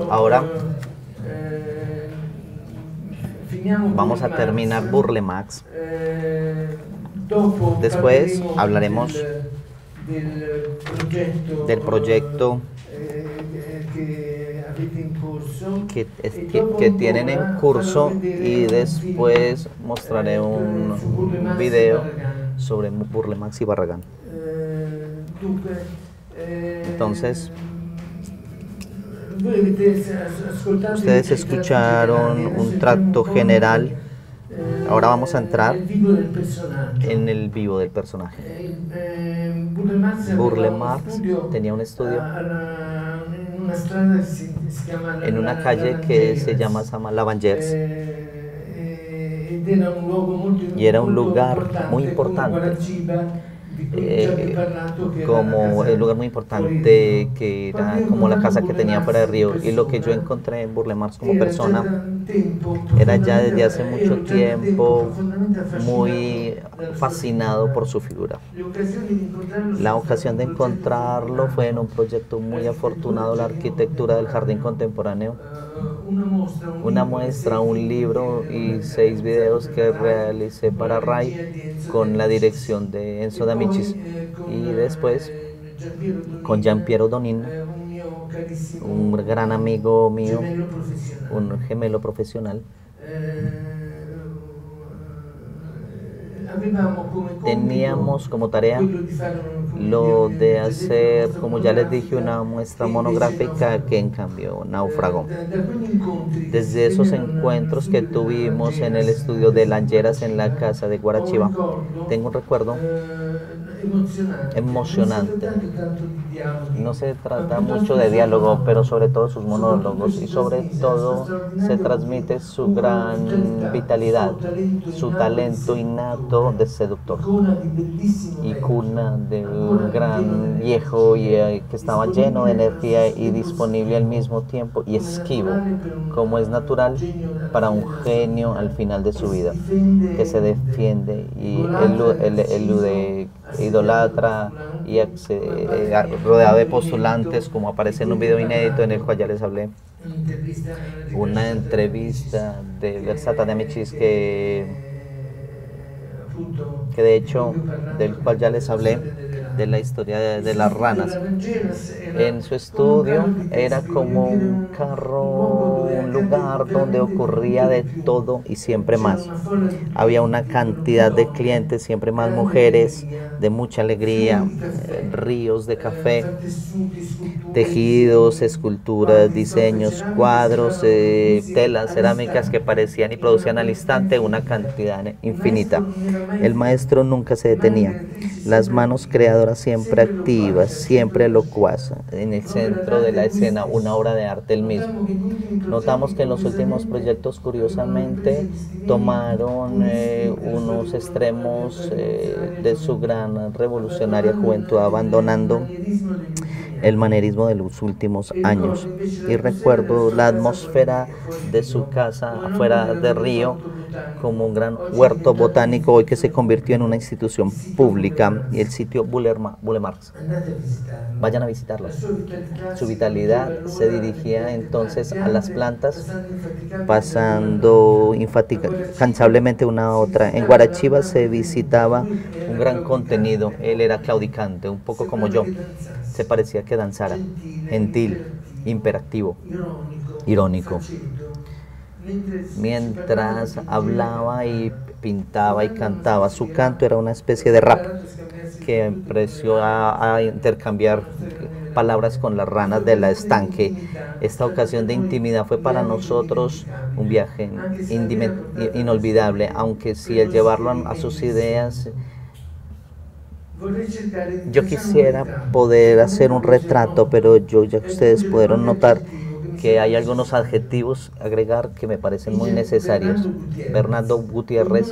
Ahora vamos a terminar Burle Marx. Después hablaremos del proyecto que tienen en curso y después mostraré un video sobre Burle Marx y Barragán. Entonces, ustedes escucharon un tracto general. Ahora vamos a entrar en el vivo del personaje. Burle Marx tenía un estudio en una calle que se llama Lavangers y era un lugar muy importante. Como el lugar muy importante que era como la casa que tenía fuera del río, y lo que yo encontré en Burle Marx como persona era ya desde hace mucho tiempo muy fascinado por su figura. La ocasión de encontrarlo fue en un proyecto muy afortunado, la arquitectura del jardín contemporáneo, una muestra, un libro y 6 videos que realicé para RAI con la dirección de Enzo D'Amicis, y después con Giampiero Donin, un gran amigo mío, un gemelo profesional. Teníamos como tarea lo de hacer, como ya les dije, una muestra monográfica que en cambio naufragó. Desde esos encuentros que tuvimos en el estudio de Langeras en la casa de Guarachiva, tengo un recuerdo emocionante. No se trata mucho de diálogo, pero sobre todo sus monólogos, y sobre todo se transmite su gran vitalidad, su talento innato de seductor, y cuna de un gran viejo que estaba lleno de energía y disponible al mismo tiempo, y esquivo, como es natural para un genio al final de su vida, que se defiende y elude, idolatra y rodeado de postulantes, como aparece en un video inédito en el cual ya les hablé. Una entrevista de Versata D'Amicis que de hecho, del cual ya les hablé, de la historia de las ranas. En su estudio era como un carro, un lugar donde ocurría de todo y siempre más. Había una cantidad de clientes, siempre más mujeres, de mucha alegría, ríos de café, tejidos, esculturas, diseños, cuadros, telas, cerámicas que parecían y producían al instante una cantidad infinita. El maestro nunca se detenía, las manos creadoras siempre activas, siempre locuaz. En el centro de la escena, una obra de arte el mismo. Notamos que en los últimos proyectos, curiosamente, tomaron unos extremos de su gran revolucionaria juventud, abandonando el manierismo de los últimos años. Y recuerdo la atmósfera de su casa afuera de Río como un gran huerto botánico, hoy que se convirtió en una institución pública, y el sitio Burle Marx. Vayan a visitarlo. Su vitalidad se dirigía entonces a las plantas, pasando incansablemente una a otra. En Guarachiva se visitaba un gran contenido. Él era claudicante, un poco como yo. Se parecía que danzara, gentil, imperativo, irónico. Mientras hablaba y pintaba y cantaba, su canto era una especie de rap que empezó a intercambiar palabras con las ranas de la estanque. Esta ocasión de intimidad fue para nosotros un viaje inolvidable, aunque si el llevarlo a sus ideas, yo quisiera poder hacer un retrato, pero ya que ustedes pudieron notar que hay algunos adjetivos a agregar que me parecen muy necesarios. Bernardo Gutiérrez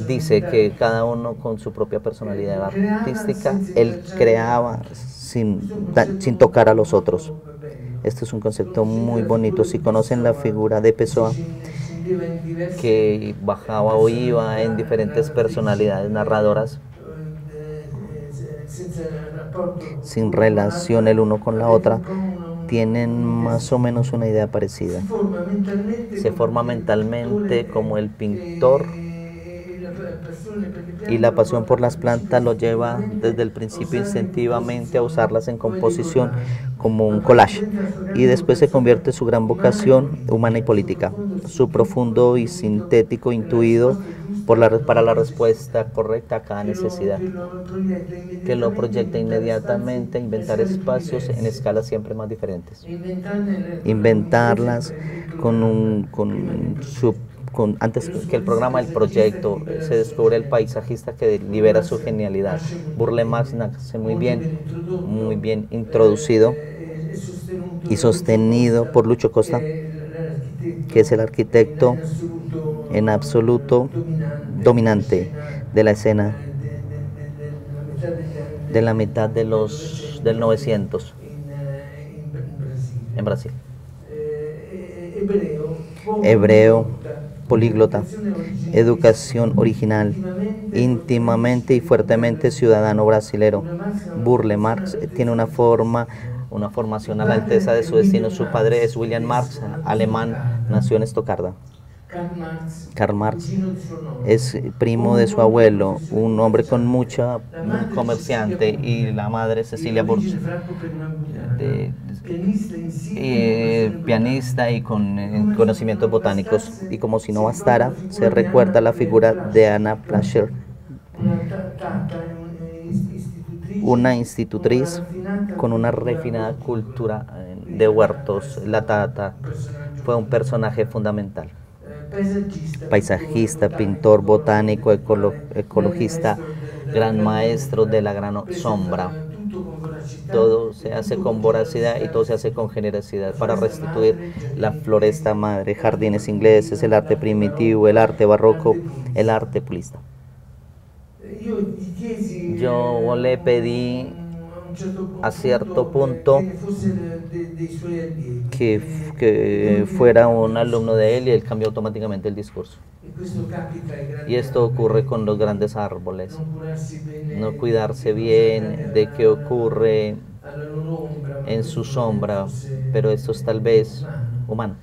dice que cada uno con su propia personalidad artística, él creaba sin tocar a los otros. Este es un concepto muy bonito. Si conocen la figura de Pessoa, que bajaba o iba en diferentes personalidades narradoras, sin relación el uno con la otra, tienen más o menos una idea parecida. Se forma mentalmente como el pintor, y la pasión por las plantas lo lleva desde el principio instintivamente a usarlas en composición como un collage, y después se convierte en su gran vocación humana y política, su profundo y sintético intuido para la respuesta correcta a cada necesidad, que lo proyecta inmediatamente a inventar espacios en escalas siempre más diferentes. Inventarlas antes que el programa, el proyecto, se descubre el paisajista que libera su genialidad. Burle Marx nace muy bien introducido y sostenido por Lucio Costa, que es el arquitecto en absoluto dominante de la escena de la mitad del 900 en Brasil. Hebreo, políglota, educación original, íntimamente y fuertemente ciudadano brasilero. Burle Marx tiene una formación a la alteza de su destino. Su padre es William Marx, alemán, nació en Estocolmo. Karl Marx es primo de su abuelo, un hombre con un comerciante, y la madre Cecilia Burch, pianista y con conocimientos botánicos. Y como si no bastara, se recuerda la figura de Anna Placher, una institutriz con una refinada cultura de huertos. La tata fue un personaje fundamental. Paisajista, pintor, botánico, ecologista, gran maestro de la gran sombra. Todo se hace con voracidad y todo se hace con generosidad para restituir la floresta madre, jardines ingleses, el arte primitivo, el arte barroco, el arte pulista. Yo le pedí a cierto punto que fuera un alumno de él, y él cambió automáticamente el discurso. Y esto ocurre con los grandes árboles. No cuidarse bien de qué ocurre en su sombra, pero esto es tal vez humano.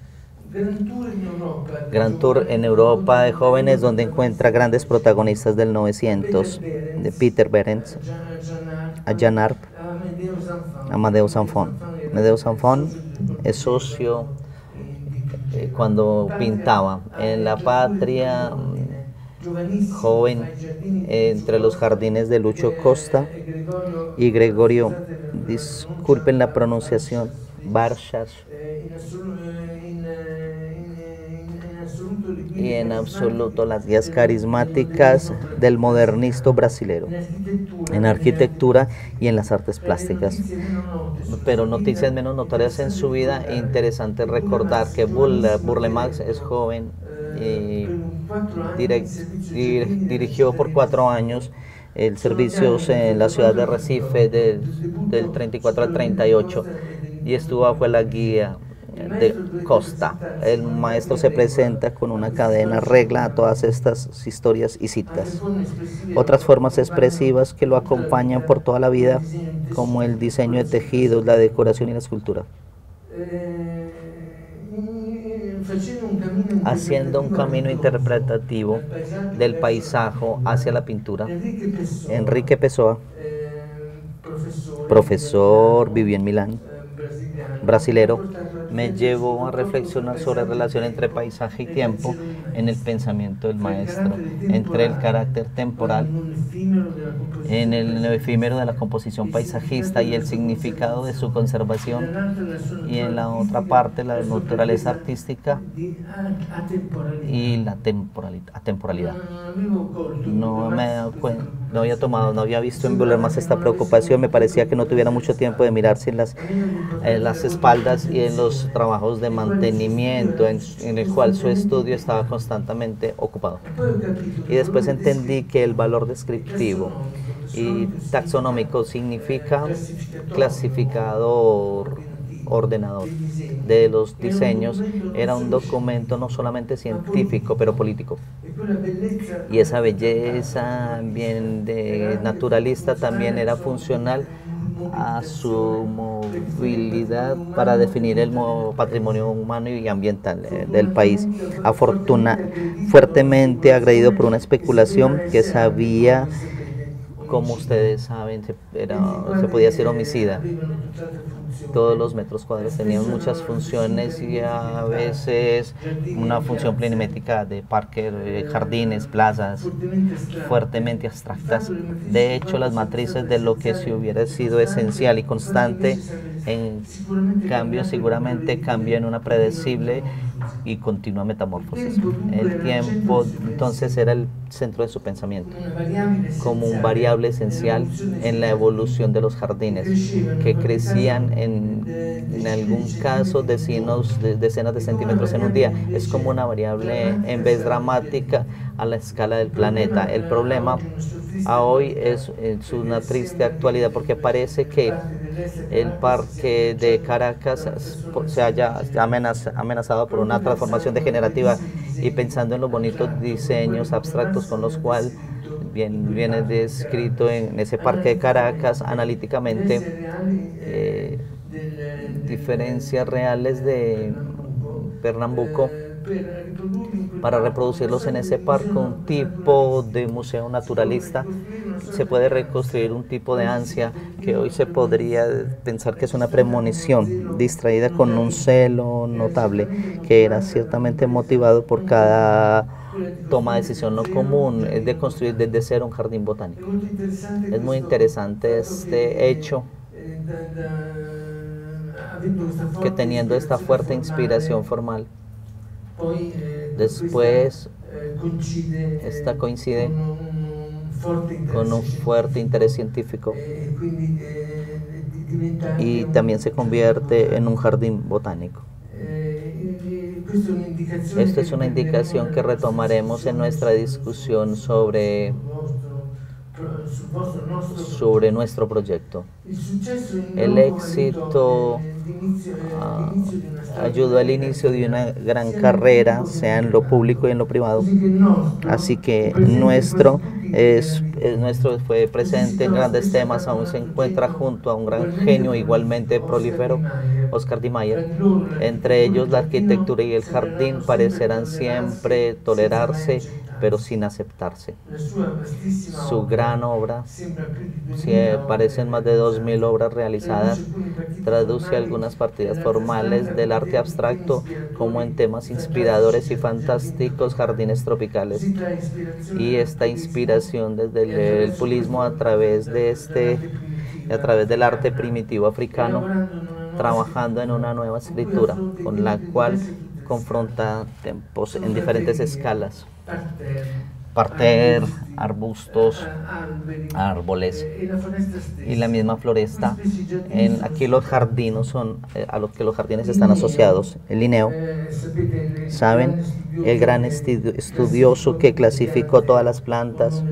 Gran Tour en Europa de jóvenes, donde encuentra grandes protagonistas del 900, de Peter Behrens, a Jean Arp, Amadeo Sanfón. Amadeo Sanfón es socio cuando pintaba en la patria, joven, entre los jardines de Lucio Costa y Gregorio, disculpen la pronunciación, Barchas, y en absoluto las guías carismáticas del modernismo brasilero, en arquitectura y en las artes plásticas. Pero noticias menos notorias en su vida. Interesante recordar que Burle Marx es joven y dirigió por 4 años el servicio en la ciudad de Recife del 34 al 38, y estuvo bajo la guía de Costa. El maestro se presenta con una cadena regla a todas estas historias y citas. Otras formas expresivas que lo acompañan por toda la vida, como el diseño de tejidos, la decoración y la escultura. Haciendo un camino interpretativo del paisaje hacia la pintura, Enrique Pessoa, profesor, vivió en Milán, brasilero, me llevó a reflexionar sobre la relación entre paisaje y tiempo en el pensamiento del maestro, entre el carácter temporal, en el efímero de la composición paisajista y el significado de su conservación, y en la otra parte la naturaleza artística y la atemporalidad. No había visto en Burle Marx esta preocupación. Me parecía que no tuviera mucho tiempo de mirarse en las espaldas y en los los trabajos de mantenimiento en el cual su estudio estaba constantemente ocupado. Y después entendí que el valor descriptivo y taxonómico significa clasificador, ordenador de los diseños. Era un documento no solamente científico, pero político. Y esa belleza bien de naturalista también era funcional a su movilidad para definir el patrimonio humano y ambiental del país. Fuertemente agredido por una especulación que sabía, como ustedes saben, se podía hacer homicida. Todos los metros cuadrados tenían muchas funciones y a veces una función planimétrica de parques, jardines, plazas, fuertemente abstractas. De hecho, las matrices de lo que si hubiera sido esencial y constante, en cambio, seguramente cambia en una predecible y continua metamorfosis. El tiempo entonces era el centro de su pensamiento, como un variable esencial en la evolución de los jardines, que crecían en algún caso decenas de centímetros en un día. Es como una variable en vez dramática a la escala del planeta. El problema a hoy es una triste actualidad, porque parece que el parque de Caracas se haya amenazado por una transformación degenerativa, y pensando en los bonitos diseños abstractos con los cuales viene descrito en ese parque de Caracas analíticamente, diferencias reales de Pernambuco, para reproducirlos en ese parque, un tipo de museo naturalista. Se puede reconstruir un tipo de ansia que hoy se podría pensar que es una premonición, distraída con un celo notable, que era ciertamente motivado por cada toma de decisión no común, es de construir desde cero un jardín botánico. Es muy interesante este hecho, que teniendo esta fuerte inspiración formal, después esta coincide con un fuerte interés científico y también se convierte en un jardín botánico. Esto es una indicación que retomaremos en nuestra discusión sobre nuestro proyecto. El éxito ayudó al inicio de una gran carrera, sea en lo público y en lo privado. Así que nuestro fue presente en grandes temas, aún se encuentra junto a un gran genio igualmente prolífero, Oscar Niemeyer. Entre ellos, la arquitectura y el jardín parecerán siempre tolerarse, pero sin aceptarse. Su gran obra, parecen más de 2000 obras realizadas, traduce algunas partidas formales del arte abstracto, como en temas inspiradores y fantásticos, jardines tropicales. Y esta inspiración desde el purismo a través del arte primitivo africano, trabajando en una nueva escritura, con la cual confronta tempos en diferentes escalas: parterre, arbustos, árboles y la misma floresta. Aquí los jardines son a los que los jardines están asociados. El Linneo, ¿saben? El gran estudioso que clasificó todas las plantas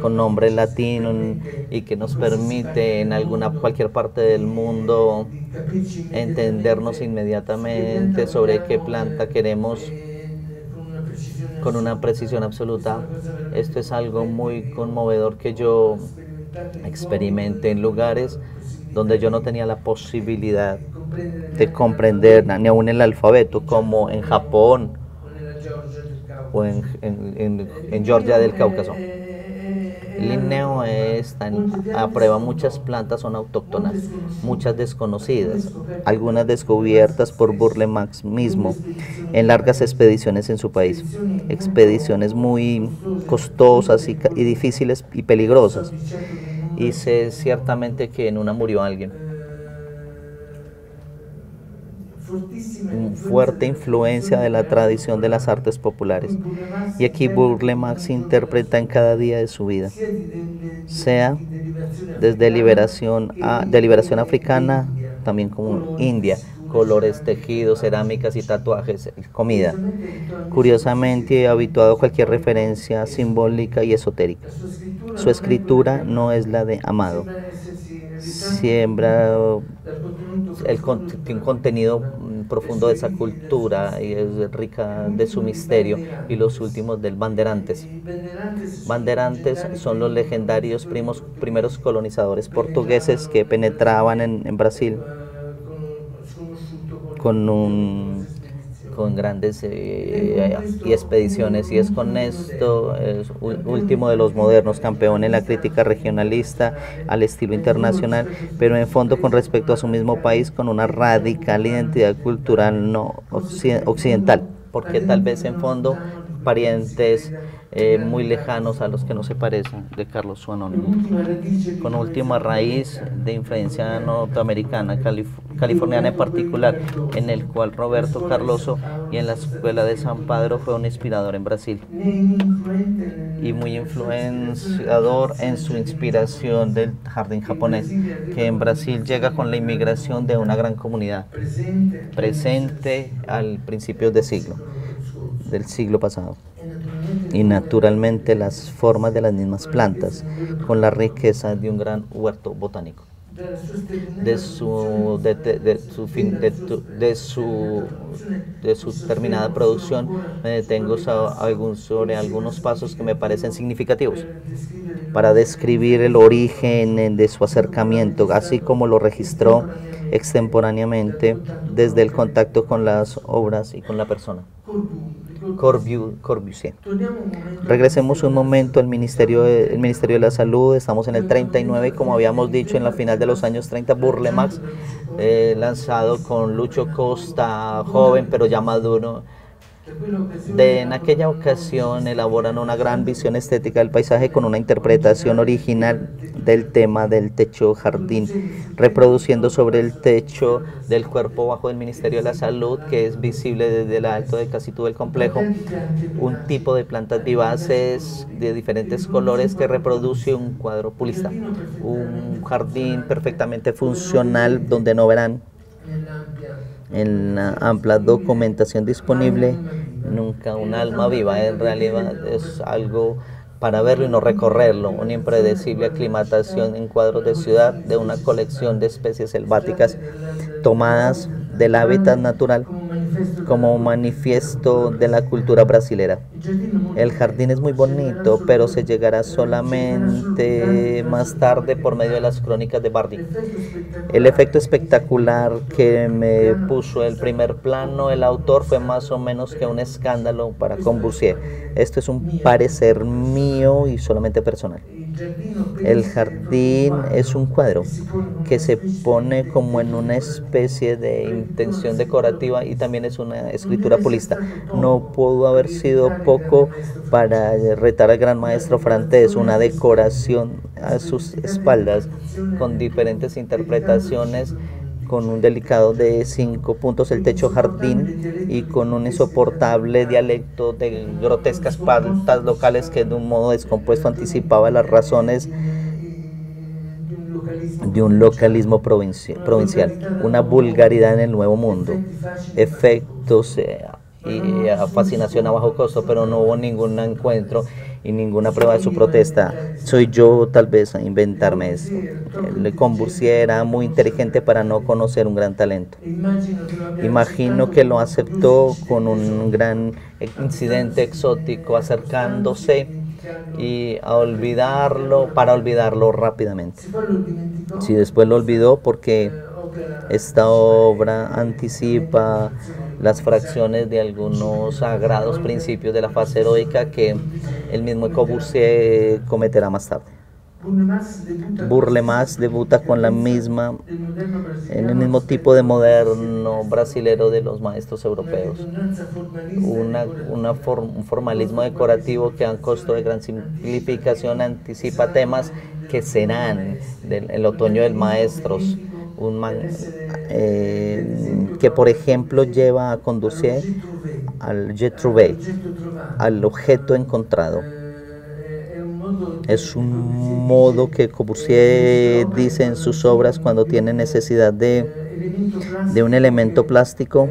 con nombre latino y que nos permite en cualquier parte del mundo entendernos inmediatamente sobre qué planta queremos con una precisión absoluta. Esto es algo muy conmovedor que yo experimenté en lugares donde yo no tenía la posibilidad de comprender ni aún el alfabeto, como en Japón o en Georgia del Cáucaso. El Linneo aprueba muchas plantas son autóctonas, muchas desconocidas, algunas descubiertas por Burle Marx mismo en largas expediciones en su país, expediciones muy costosas y difíciles y peligrosas. Y sé ciertamente que en una murió alguien. Fuerte influencia de la tradición de las artes populares. Y aquí Burle Marx interpreta en cada día de su vida, sea desde liberación africana, también como India, colores, tejidos, cerámicas y tatuajes, comida. Curiosamente, habituado a cualquier referencia simbólica y esotérica. Su escritura no es la de Amado. Siembra tiene un contenido profundo de esa cultura y es rica de su misterio. Y los últimos del Bandeirantes. Bandeirantes son los legendarios primeros colonizadores portugueses que penetraban en Brasil con grandes y expediciones, y es con esto es último de los modernos, campeón en la crítica regionalista al estilo internacional, pero en fondo con respecto a su mismo país con una radical identidad cultural no occidental, porque tal vez en fondo parientes muy lejanos a los que no se parecen de Carlos su anónimo, con última raíz de influencia norteamericana, californiana en particular, en el cual Roberto Carloso y en la escuela de San Pedro fue un inspirador en Brasil y muy influenciador en su inspiración del jardín japonés, que en Brasil llega con la inmigración de una gran comunidad presente al principio del siglo pasado, y naturalmente las formas de las mismas plantas, con la riqueza de un gran huerto botánico. De su terminada producción me detengo sobre algunos pasos que me parecen significativos para describir el origen de su acercamiento, así como lo registró extemporáneamente desde el contacto con las obras y con la persona. Corbusier. Regresemos un momento al Ministerio de la Salud. Estamos en el 39, como habíamos dicho, en la final de los años 30, Burle Marx, lanzado con Lucho Costa, joven pero ya maduro. En aquella ocasión elaboran una gran visión estética del paisaje con una interpretación original del tema del techo jardín, reproduciendo sobre el techo del cuerpo bajo del Ministerio de la Salud, que es visible desde el alto de casi todo el complejo, un tipo de plantas vivaces de diferentes colores que reproduce un cuadro purista, un jardín perfectamente funcional donde no verán en la amplia documentación disponible nunca un alma viva. En realidad es algo para verlo y no recorrerlo, una impredecible aclimatación en cuadros de ciudad de una colección de especies selváticas tomadas del hábitat natural como manifiesto de la cultura brasilera. El jardín es muy bonito, pero se llegará solamente más tarde por medio de las crónicas de Bardi. El efecto espectacular que me puso el primer plano el autor fue más o menos que un escándalo para Corbusier. Esto es un parecer mío y solamente personal. El jardín es un cuadro que se pone como en una especie de intención decorativa y también es una escritura purista. No pudo haber sido poco para retar al gran maestro francés, una decoración a sus espaldas con diferentes interpretaciones, con un delicado de 5 puntos el techo jardín y con un insoportable dialecto de grotescas pautas locales que de un modo descompuesto anticipaba las razones de un localismo provincial, una vulgaridad en el nuevo mundo, efectos y fascinación a bajo costo, pero no hubo ningún encuentro y ninguna prueba de su protesta. Soy yo tal vez a inventarme esto. Le Corbusier era muy inteligente para no conocer un gran talento. Imagino que lo aceptó con un gran incidente exótico, acercándose y para olvidarlo rápidamente. Si después lo olvidó, porque esta obra anticipa las fracciones de algunos sagrados principios de la fase heroica que el mismo Corbusier cometerá más tarde. Burle Marx debuta con en el mismo tipo de moderno brasilero de los maestros europeos, un formalismo decorativo que a costo de gran simplificación anticipa temas que serán el otoño del maestros, que por ejemplo lleva a Corbusier al jet trouvé, al objeto encontrado. Es un modo que Corbusier dice en sus obras cuando tiene necesidad de de un elemento plástico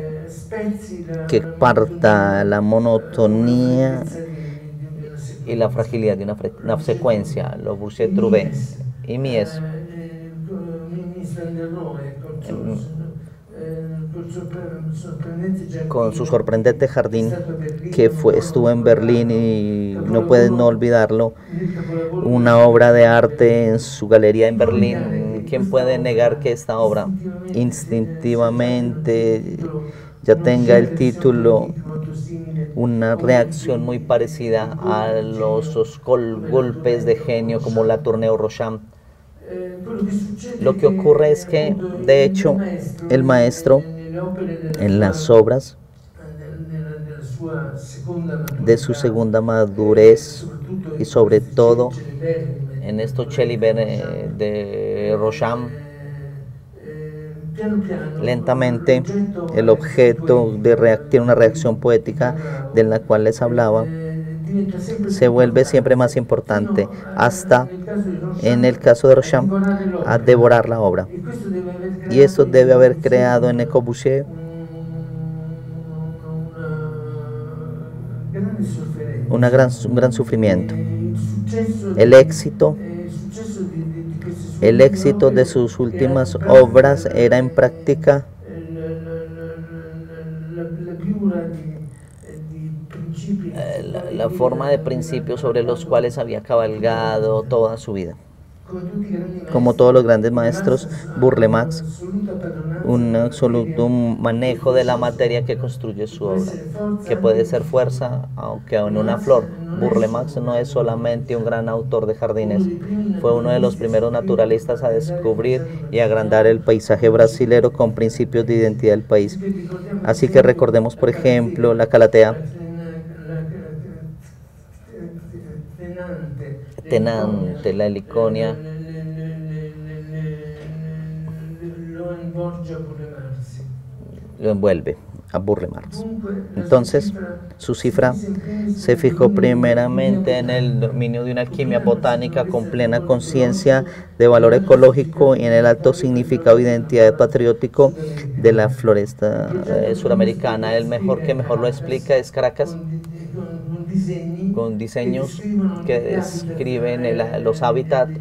que parta la monotonía y la fragilidad de una secuencia, lo Boucher-Trouvé y Mies. Con su sorprendente jardín que estuvo en Berlín y no puedes no olvidarlo, una obra de arte en su galería en Berlín. ¿Quién puede negar que esta obra instintivamente ya tenga el título, una reacción muy parecida a los golpes de genio como la Tournée Rocham? Lo que ocurre es que, de hecho, el maestro en las obras de su segunda madurez y sobre todo en estos Céliber de Rocham, lentamente el objeto tiene una reacción poética de la cual les hablaba, se vuelve siempre más importante, hasta, en el caso de Rocham, a devorar la obra. Y esto debe haber creado en Le Corbusier un gran sufrimiento. El éxito de sus últimas obras era en práctica la forma de principios sobre los cuales había cabalgado toda su vida. Como todos los grandes maestros, Burle-Marx, un absoluto manejo de la materia que construye su obra, que puede ser fuerza, aunque en una flor. Burle-Marx no es solamente un gran autor de jardines, fue uno de los primeros naturalistas a descubrir y agrandar el paisaje brasilero con principios de identidad del país. Así que recordemos, por ejemplo, la Calatea, Tenante, la Heliconia, lo envuelve a Burle-Marx. Entonces, su cifra se fijó primeramente en el dominio de una alquimia botánica con plena conciencia de valor ecológico y en el alto significado e identidad patriótico de la floresta suramericana. El mejor que mejor lo explica es Caracas, con diseños que describen los hábitats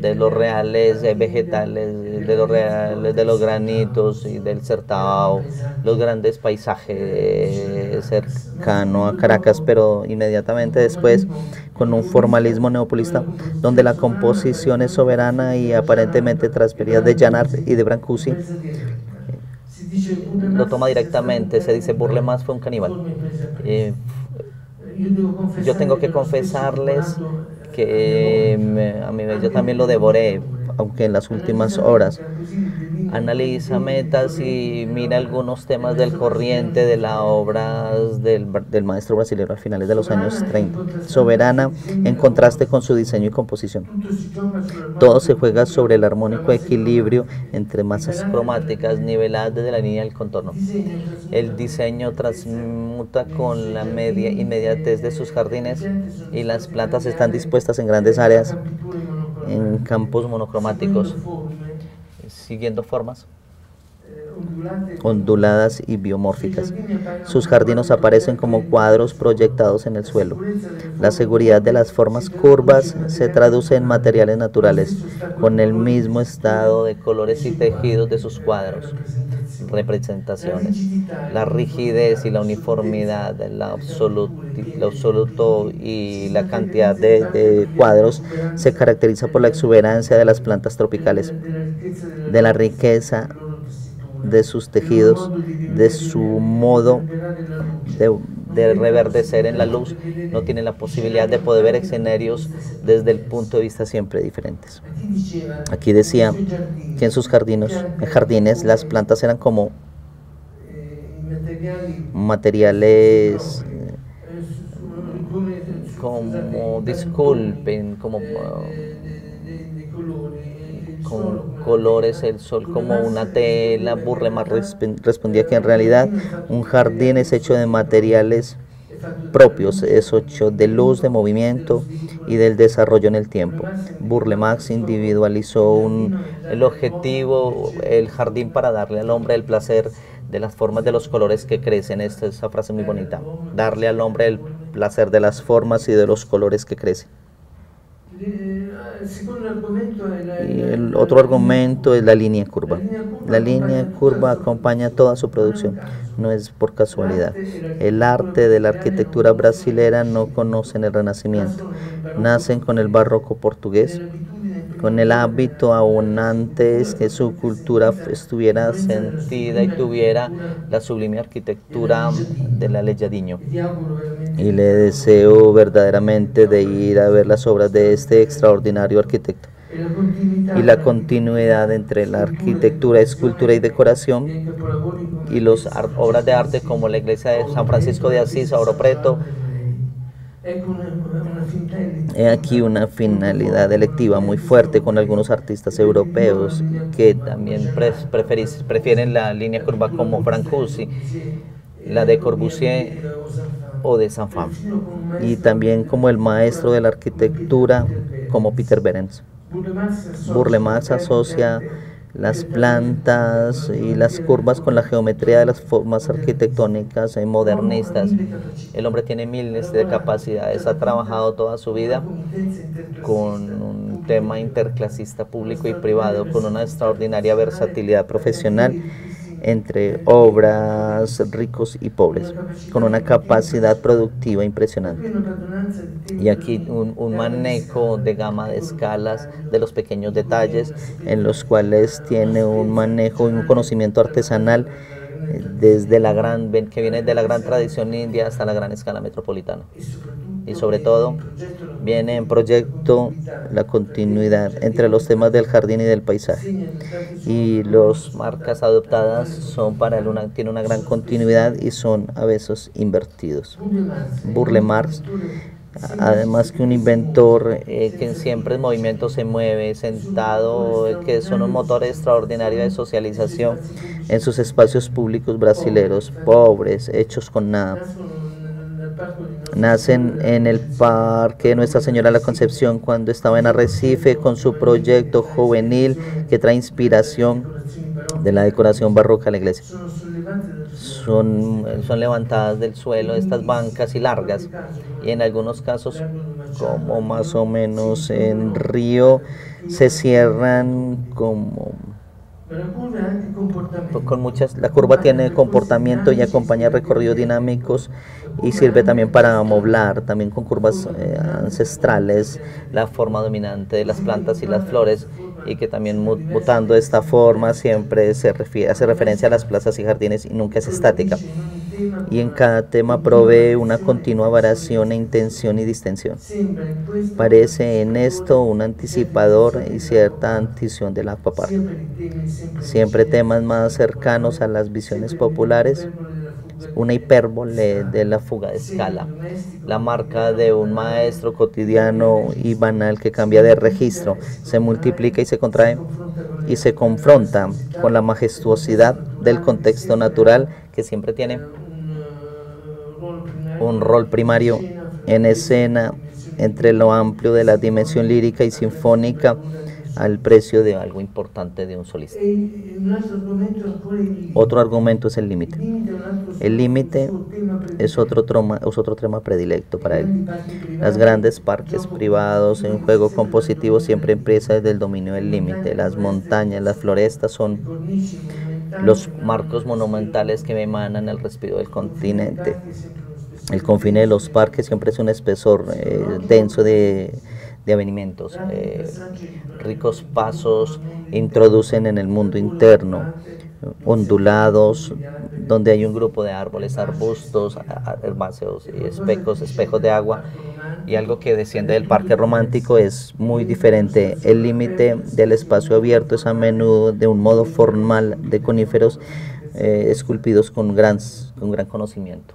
de los reales vegetales, de los granitos y del Certao, los grandes paisajes cercanos a Caracas, pero inmediatamente después con un formalismo neopolista donde la composición es soberana y aparentemente transferida de Janart y de Brancusi. Lo toma directamente, se dice Burle-Marx fue un caníbal. Yo tengo que confesarles que yo también lo devoré, aunque en las últimas horas. Analiza metas y mira algunos temas del corriente de las obras del maestro brasileño a finales de los años 30. Soberana en contraste con su diseño y composición. Todo se juega sobre el armónico equilibrio entre masas cromáticas niveladas desde la línea del contorno. El diseño transmuta con la media inmediatez de sus jardines y las plantas están dispuestas en grandes áreas, en campos monocromáticos, siguiendo formas onduladas y biomórficas. Sus jardines aparecen como cuadros proyectados en el suelo. La seguridad de las formas curvas se traduce en materiales naturales, con el mismo estado de colores y tejidos de sus cuadros. Representaciones. La rigidez y la uniformidad, lo absoluto y la cantidad de cuadros se caracteriza por la exuberancia de las plantas tropicales, de la riqueza de sus tejidos, de su modo de reverdecer en la luz. No tiene la posibilidad de poder ver escenarios desde el punto de vista siempre diferentes. Aquí decía que en sus jardines las plantas eran como materiales, con colores, el sol como una tela. Burle-Marx respondía que en realidad un jardín es hecho de materiales propios, es hecho de luz, de movimiento y del desarrollo en el tiempo. Burle Marx individualizó el objetivo, el jardín para darle al hombre el placer de las formas de los colores que crecen. Esa frase es muy bonita. Darle al hombre el placer de las formas y de los colores que crecen. Y el otro argumento es la línea curva. La línea curva acompaña toda su producción, no es por casualidad. El arte de la arquitectura brasilera no conocen el Renacimiento, nacen con el barroco portugués, con el hábito aún antes que su cultura estuviera sentida y tuviera la sublime arquitectura de la Lejadinho. Y le deseo verdaderamente de ir a ver las obras de este extraordinario arquitecto. Y la continuidad entre la arquitectura, escultura y decoración y las obras de arte como la iglesia de San Francisco de Asís, Ouro Preto. He aquí una finalidad electiva muy fuerte con algunos artistas europeos que también prefieren la línea curva como Brancusi, la de Corbusier o de Saint-Fan, y también como el maestro de la arquitectura como Peter Behrens. Burle Marx asocia las plantas y las curvas con la geometría de las formas arquitectónicas modernistas. El hombre tiene miles de capacidades, ha trabajado toda su vida con un tema interclasista público y privado, con una extraordinaria versatilidad profesional entre obras, ricos y pobres, con una capacidad productiva impresionante. Y aquí un manejo de gama de escalas, de los pequeños detalles, en los cuales tiene un manejo y un conocimiento artesanal desde que viene de la gran tradición india hasta la gran escala metropolitana. Y sobre todo viene en proyecto la continuidad entre los temas del jardín y del paisaje, y las marcas adoptadas son tiene una gran continuidad y son a veces invertidos. Burle Marx, además que un inventor que siempre en movimiento se mueve, sentado, que son un motor extraordinario de socialización en sus espacios públicos brasileros, pobres, hechos con nada. Nacen en el Parque Nuestra Señora de la Concepción cuando estaba en Arrecife con su proyecto juvenil que trae inspiración de la decoración barroca de la iglesia. Son levantadas del suelo estas bancas y largas, y en algunos casos, como más o menos en Río, se cierran como la curva tiene comportamiento y acompaña recorridos dinámicos y sirve también para amoblar, también con curvas ancestrales, la forma dominante de las plantas y las flores, y que también mutando de esta forma siempre hace referencia a las plazas y jardines y nunca es estática. Y en cada tema provee una continua variación e intención y distensión. Parece en esto un anticipador y cierta antición del aquapart. Siempre temas más cercanos a las visiones populares, una hipérbole de la fuga de escala, la marca de un maestro cotidiano y banal que cambia de registro, se multiplica y se contrae y se confronta con la majestuosidad del contexto natural, que siempre tiene un rol primario en escena entre lo amplio de la dimensión lírica y sinfónica al precio de algo importante de un solista. Otro argumento es el límite. El límite es otro tema predilecto para él. Los grandes parques privados en juego compositivo siempre empieza desde el dominio del límite. Las montañas, las florestas son los marcos monumentales que emanan el respiro del continente. El confine de los parques siempre es un espesor denso de avenimentos. Ricos pasos introducen en el mundo interno, ondulados, donde hay un grupo de árboles, arbustos, herbáceos y espejos de agua, y algo que desciende del parque romántico es muy diferente. El límite del espacio abierto es a menudo de un modo formal de coníferos esculpidos con gran conocimiento.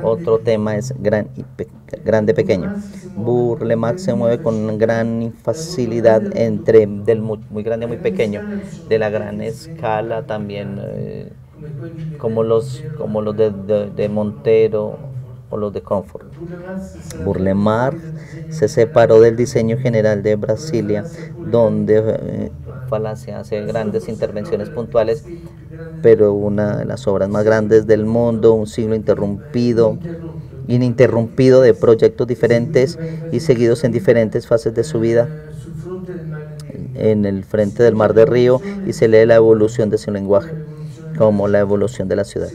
Otro tema es grande pequeño. Burle Marx se mueve con gran facilidad entre del muy grande y muy pequeño, de la gran escala también, como los de Montero o los de Comfort. Burle Marx se separó del diseño general de Brasilia, donde Falacia hace grandes intervenciones puntuales, pero una de las obras más grandes del mundo, un siglo ininterrumpido de proyectos diferentes y seguidos en diferentes fases de su vida en el frente del Mar de Río, y se lee la evolución de su lenguaje como la evolución de la ciudad.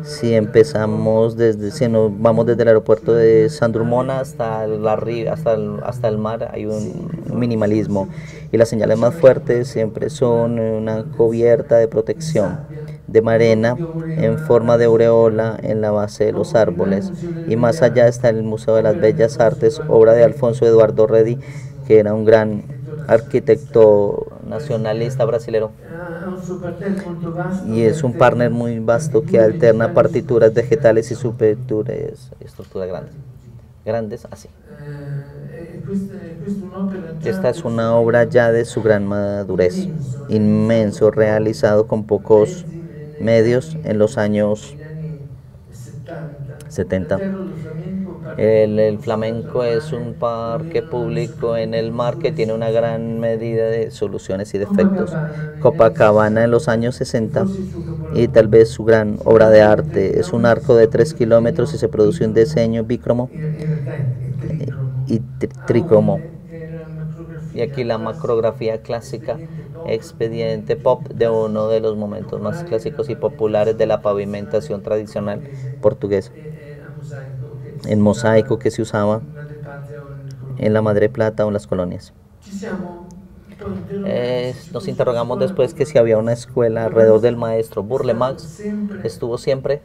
Si nos vamos desde el aeropuerto de San Drummond hasta el mar, hay un minimalismo, y las señales más fuertes siempre son una cubierta de protección de arena en forma de aureola en la base de los árboles, y más allá está el Museo de las Bellas Artes, obra de Alfonso Eduardo Redi, que era un gran arquitecto nacionalista brasilero, y es un partner muy vasto que alterna partituras vegetales y superturas estructuras grandes así. Esta es una obra ya de su gran madurez, inmenso, realizado con pocos medios en los años 70. El flamenco es un parque público en el mar que tiene una gran medida de soluciones y defectos. Copacabana en los años 60, y tal vez su gran obra de arte es un arco de 3 kilómetros y se produce un diseño bícromo y trícromo. Y aquí la macrografía clásica, expediente pop de uno de los momentos más clásicos y populares de la pavimentación tradicional portuguesa, en mosaico que se usaba en la Madre Plata o en las colonias. Nos interrogamos después que si había una escuela alrededor del maestro. Burle Marx estuvo siempre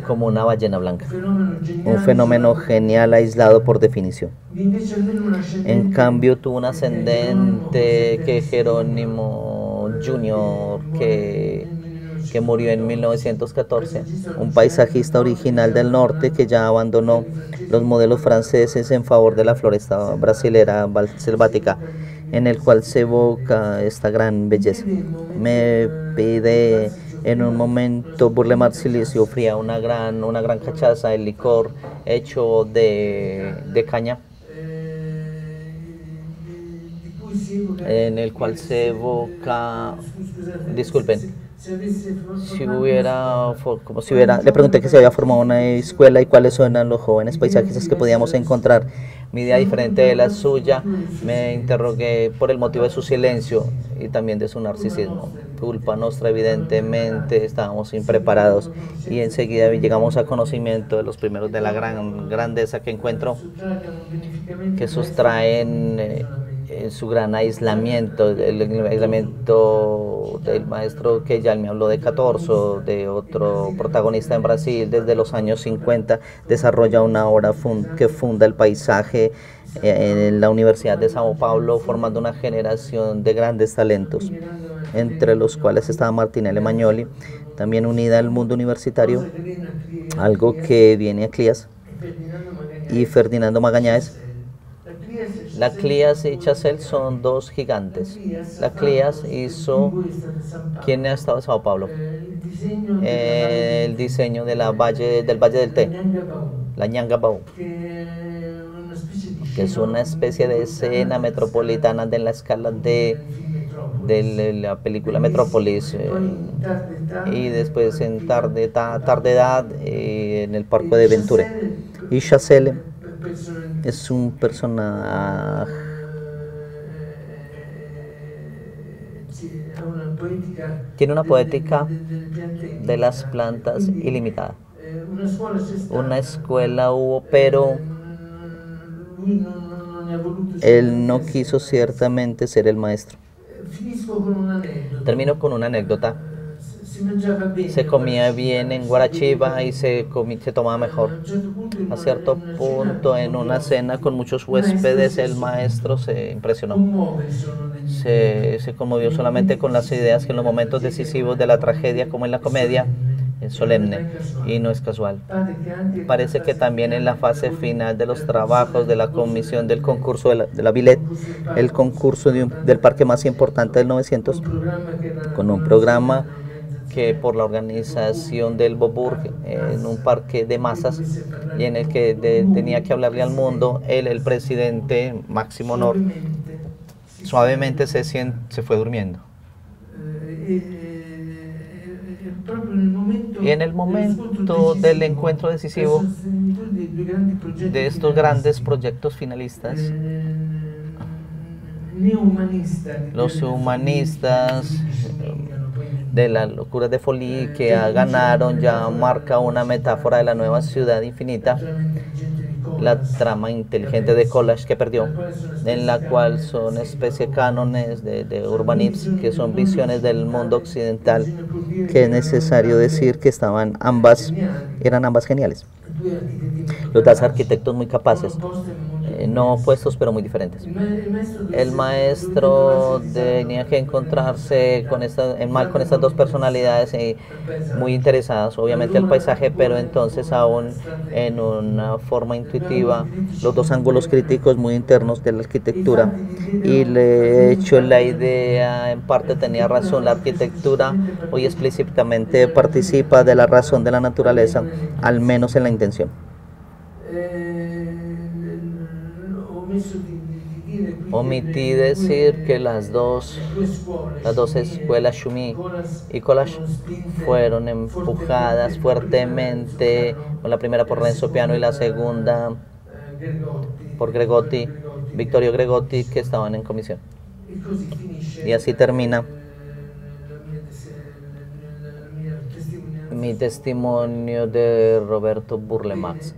como una ballena blanca, un fenómeno genial aislado por definición. En cambio tuvo un ascendente que Jerónimo Jr., que murió en 1914, un paisajista original del norte que ya abandonó los modelos franceses en favor de la floresta brasilera selvática, en el cual se evoca esta gran belleza. Me pide en un momento Burle Marx Silicio fría una gran cachaza, el licor hecho de caña, en el cual se evoca, disculpen, le pregunté que se había formado una escuela y cuáles eran los jóvenes paisajistas que podíamos encontrar. Mi idea diferente de la suya, me interrogué por el motivo de su silencio y también de su narcisismo. Culpa nuestra, evidentemente, estábamos impreparados, y enseguida llegamos a conocimiento de los primeros de la gran grandeza que encuentro, que sustraen su gran aislamiento, el aislamiento del maestro que ya me habló de Catorzo, de otro protagonista en Brasil desde los años 50, desarrolla una obra que funda el paisaje en la Universidad de Sao Paulo, formando una generación de grandes talentos, entre los cuales estaba Martinelli Magnoli, también unida al mundo universitario, algo que viene a Cleas, y Ferdinando Magalhães. La Cleas y Chazelle son dos gigantes. La Cleas hizo, ¿quién ha estado en Sao Paulo? El diseño de del Valle del Té, la Anhangabaú, que es una especie de escena metropolitana de la escala de la película Metrópolis, y después en Tardedad en el Parque de Venture. Y Chazelle es un personaje, tiene una poética de las plantas ilimitada. Una escuela hubo, pero él no quiso ciertamente ser el maestro. Termino con una anécdota. Se comía bien en Guarachiva y se tomaba mejor. A cierto punto, en una cena con muchos huéspedes, el maestro se impresionó. Se conmovió solamente con las ideas que en los momentos decisivos de la tragedia, como en la comedia, solemne y no es casual. Parece que también en la fase final de los trabajos de la comisión del concurso de la Villette, el concurso del parque más importante del 900, con un programa que por la organización del Boburg en un parque de masas y en el que tenía que hablarle al mundo, el presidente Máximo Honor suavemente se fue durmiendo. Y en el momento del encuentro decisivo de estos grandes proyectos finalistas, los humanistas de la locura de Folie que ganaron ya marca una metáfora de la nueva ciudad infinita, la trama inteligente de collage que perdió, en la cual son especie de cánones de urbanismo, que son visiones del mundo occidental, que es necesario decir que eran ambas geniales. Los dos arquitectos muy capaces, no opuestos pero muy diferentes. El maestro tenía que encontrarse con estas dos personalidades muy interesadas, obviamente el paisaje, pero entonces aún en una forma intuitiva, los dos ángulos críticos muy internos de la arquitectura. Y de hecho la idea en parte tenía razón, la arquitectura hoy explícitamente participa de la razón de la naturaleza, al menos en la intención. Omití decir que las dos escuelas, Chummy y Collage, fueron empujadas fuertemente, con la primera por Renzo Piano y la segunda por Vittorio Gregotti, que estaban en comisión. Y así termina mi testimonio de Roberto Burle Marx.